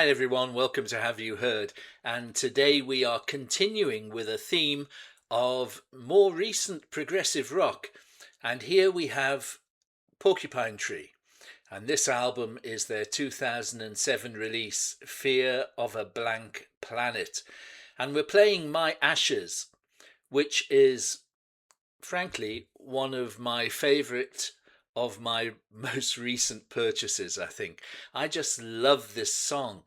Hi everyone, welcome to Have You Heard? And today we are continuing with a theme of more recent progressive rock. And here we have Porcupine Tree. And this album is their 2007 release, Fear of a Blank Planet. And we're playing My Ashes, which is frankly one of my favourite of my most recent purchases, I think. I just love this song.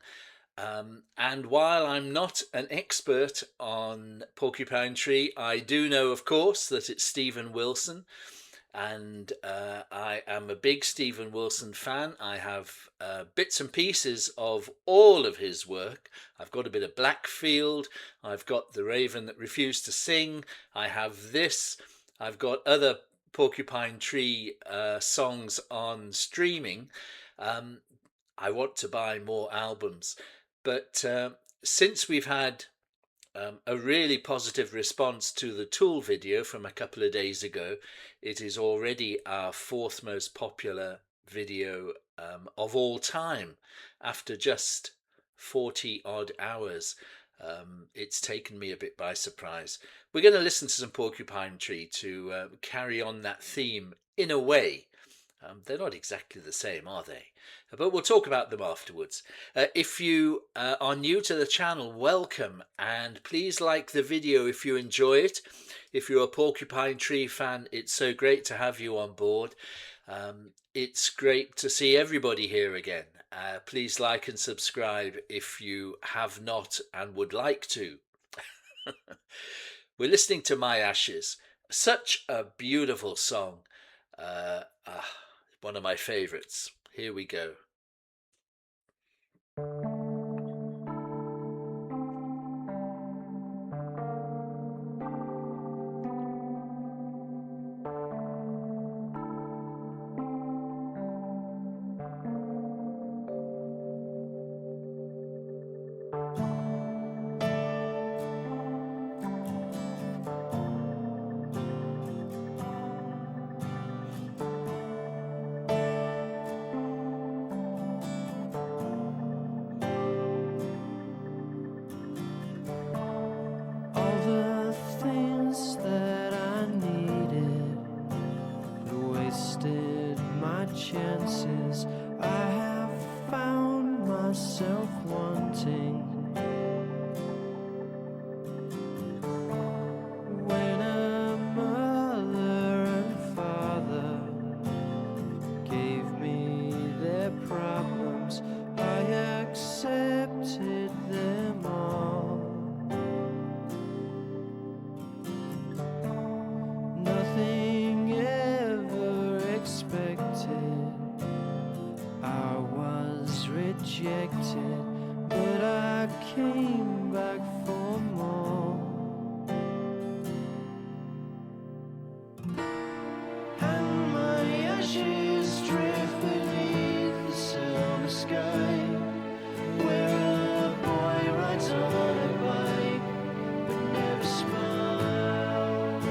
And while I'm not an expert on Porcupine Tree, I do know, of course, that it's Steven Wilson. And I am a big Steven Wilson fan. I have bits and pieces of all of his work. I've got a bit of Blackfield. I've got The Raven That Refused to Sing. I have this. I've got other Porcupine Tree songs on streaming. I want to buy more albums. But since we've had a really positive response to the Tool video from a couple of days ago, it is already our fourth most popular video of all time after just 40 odd hours. It's taken me a bit by surprise. We're going to listen to some Porcupine Tree to carry on that theme in a way. They're not exactly the same, are they? But we'll talk about them afterwards. If you are new to the channel, welcome, and please like the video if you enjoy it. If you're a Porcupine Tree fan, it's so great to have you on board. It's great to see everybody here again. Please like and subscribe if you have not and would like to. We're listening to My Ashes. Such a beautiful song. One of my favourites. Here we go. Chances I have found myself wanting when a mother and father gave me their problems. I accepted them all. Nothing ever expected. I was rejected, but I came back for more. And my ashes drift beneath the silver sky, where a boy rides on a bike but never smiles.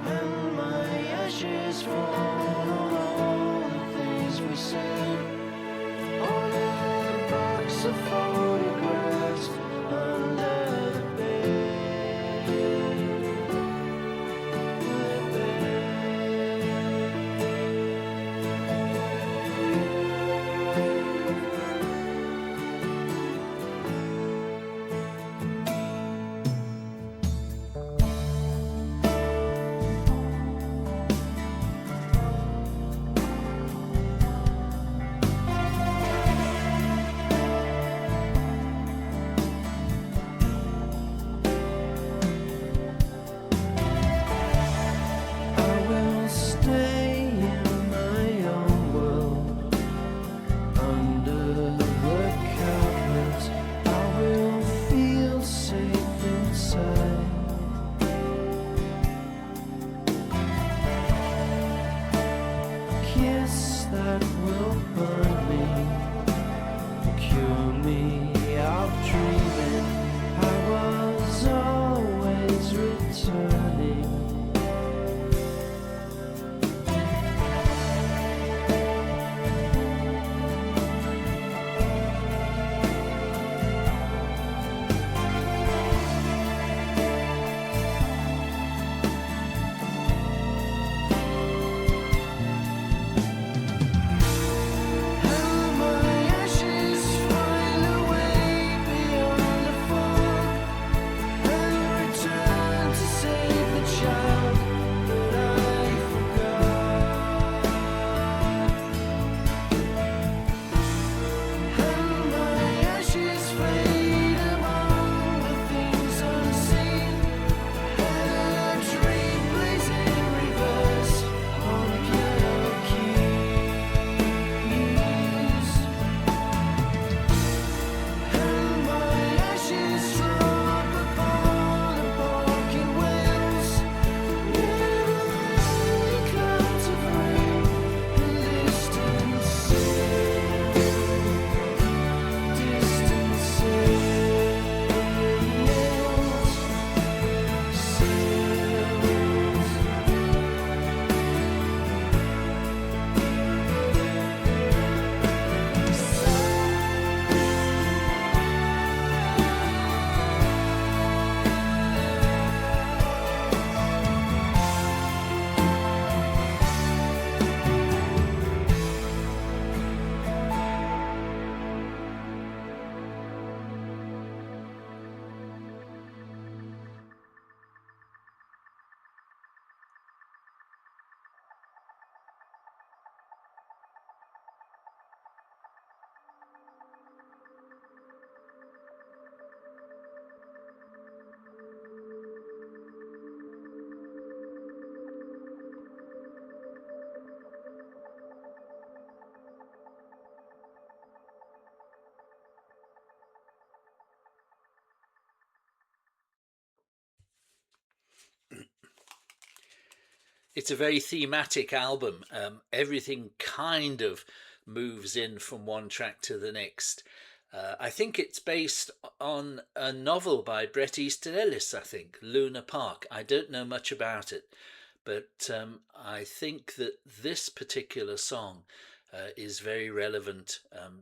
And my ashes fall on a box of photographs under the bed. it's a very thematic album. Everything kind of moves in from one track to the next. I think it's based on a novel by Bret Easton Ellis, I think, Luna Park. I don't know much about it, but I think that this particular song is very relevant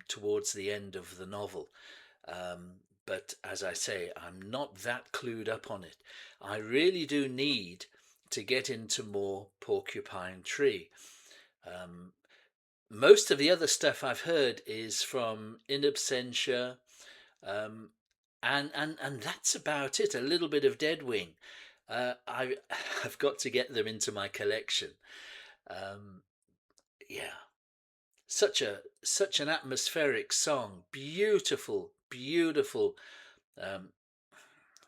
towards the end of the novel. But as I say, I'm not that clued up on it. I really do need to get into more Porcupine Tree. Um, Most of the other stuff I've heard is from In Absentia, um, and that's about it. A little bit of Deadwing. I've got to get them into my collection. Um, yeah, such an atmospheric song. Beautiful, beautiful um,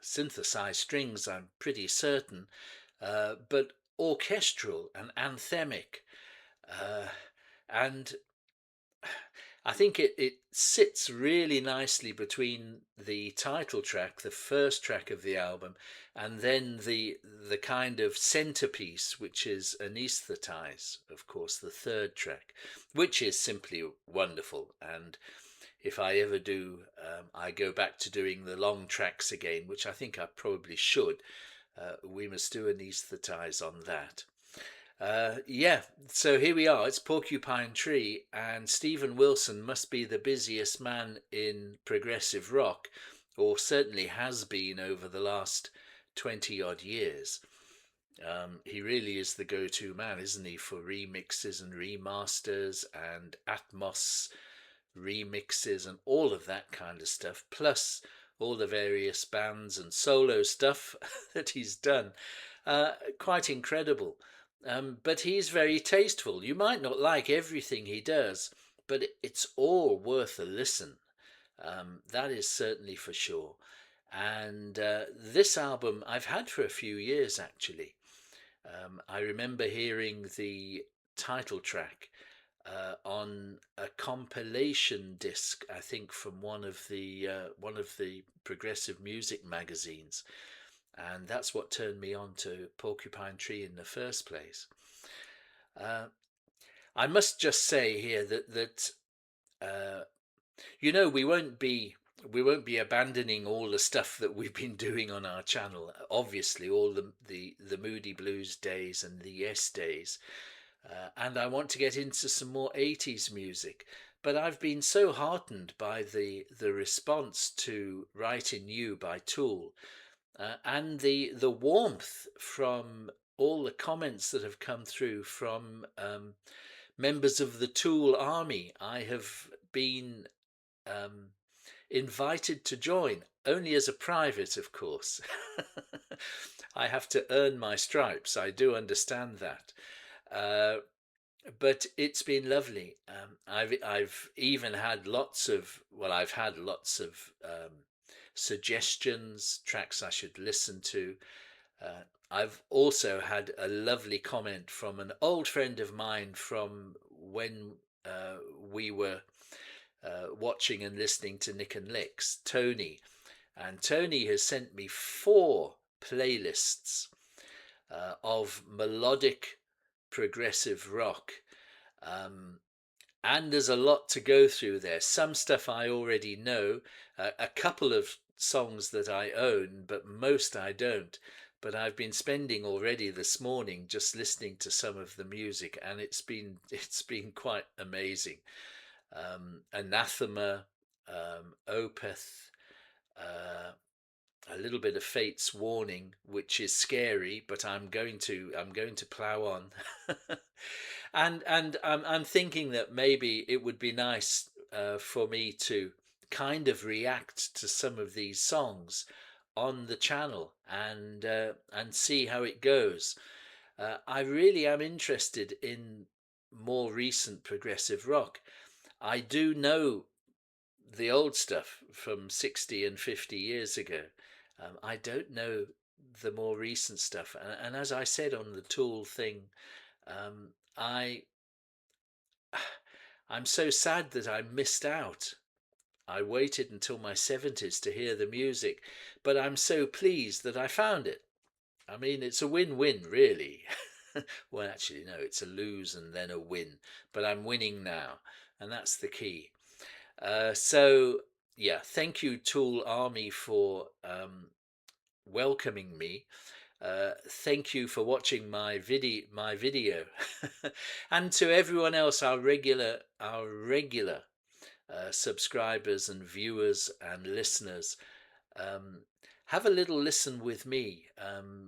synthesized strings. I'm pretty certain, but orchestral and anthemic. Uh, and I think it sits really nicely between the title track, the first track of the album, and then the kind of centerpiece, which is Anesthetize, of course, the third track, which is simply wonderful. And if I ever do, I go back to doing the long tracks again, which I think I probably should. We must do Anesthetize on that. Yeah, so here we are. It's Porcupine Tree, and Stephen Wilson must be the busiest man in progressive rock, or certainly has been over the last 20 odd years. He really is the go to man, isn't he, for remixes and remasters and Atmos remixes and all of that kind of stuff, plus all the various bands and solo stuff that he's done. Quite incredible. But he's very tasteful. You might not like everything he does, but it's all worth a listen. That is certainly for sure. And this album I've had for a few years actually. I remember hearing the title track on a compilation disc, I think, from one of the progressive music magazines, and that's what turned me on to Porcupine Tree in the first place. Uh, I must just say here that uh, we won't be abandoning all the stuff that we've been doing on our channel. Obviously, all the Moody Blues days and the Yes days, and I want to get into some more 80s music. But I've been so heartened by the response to Right in You by Tool, and the warmth from all the comments that have come through from members of the Tool army. I have been um, invited to join, only as a private, of course. I have to earn my stripes. I do understand that. Uh, but it's been lovely. I've even had I've had lots of suggestions, tracks I should listen to. I've also had a lovely comment from an old friend of mine from when we were watching and listening to Nick and Lex, Tony. And Tony has sent me 4 playlists of melodic progressive rock. Um, and there's a lot to go through there. Some stuff I already know, a couple of songs that I own, but most I don't. But I've been spending already this morning just listening to some of the music, and it's been quite amazing. Anathema, Opeth, uh, a little bit of Fate's Warning, which is scary, but I'm going to plow on. And I'm thinking that maybe it would be nice for me to kind of react to some of these songs on the channel and see how it goes. I really am interested in more recent progressive rock. I do know the old stuff from 60 and 50 years ago. I don't know the more recent stuff. And as I said on the Tool thing, um, I I'm so sad that I missed out. I waited until my 70s to hear the music, but I'm so pleased that I found it. I mean, it's a win-win, really. Well, actually, no, it's a lose and then a win, but I'm winning now, and that's the key. So, yeah, thank you, Tool Army, for welcoming me. Thank you for watching my video, and to everyone else, our regular subscribers and viewers and listeners. Um, have a little listen with me.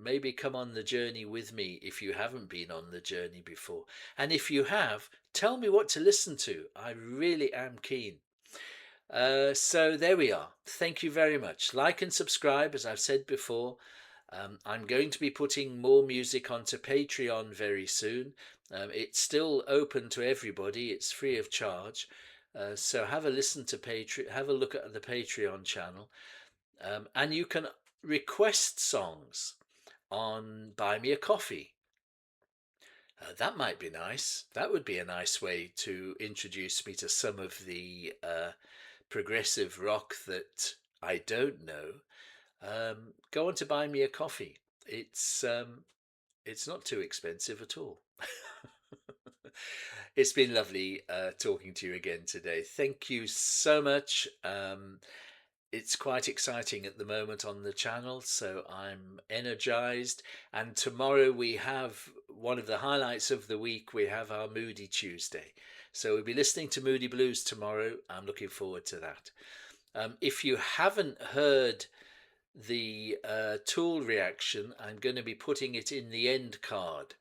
Maybe come on the journey with me if you haven't been on the journey before. And if you have, tell me what to listen to. I really am keen. So there we are. Thank you very much. Like and subscribe, as I've said before. I'm going to be putting more music onto Patreon very soon. It's still open to everybody. It's free of charge. So have a listen to Patreon. Have a look at the Patreon channel, and you can request songs on Buy Me a Coffee. That might be nice. That would be a nice way to introduce me to some of the progressive rock that I don't know. Go on to Buy Me a Coffee. It's not too expensive at all. It's been lovely talking to you again today. Thank you so much. It's quite exciting at the moment on the channel, so I'm energized. And tomorrow we have one of the highlights of the week. We have our Moody Tuesday. So we'll be listening to Moody Blues tomorrow. I'm looking forward to that. If you haven't heard the Tool reaction, I'm going to be putting it in the end card.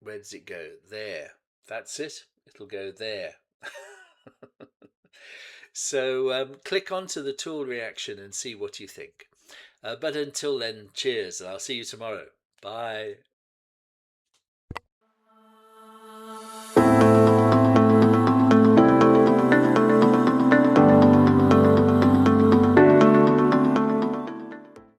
Where does it go? There. That's it. It'll go there. So click onto the Tool reaction and see what you think. But until then, cheers, and I'll see you tomorrow. Bye.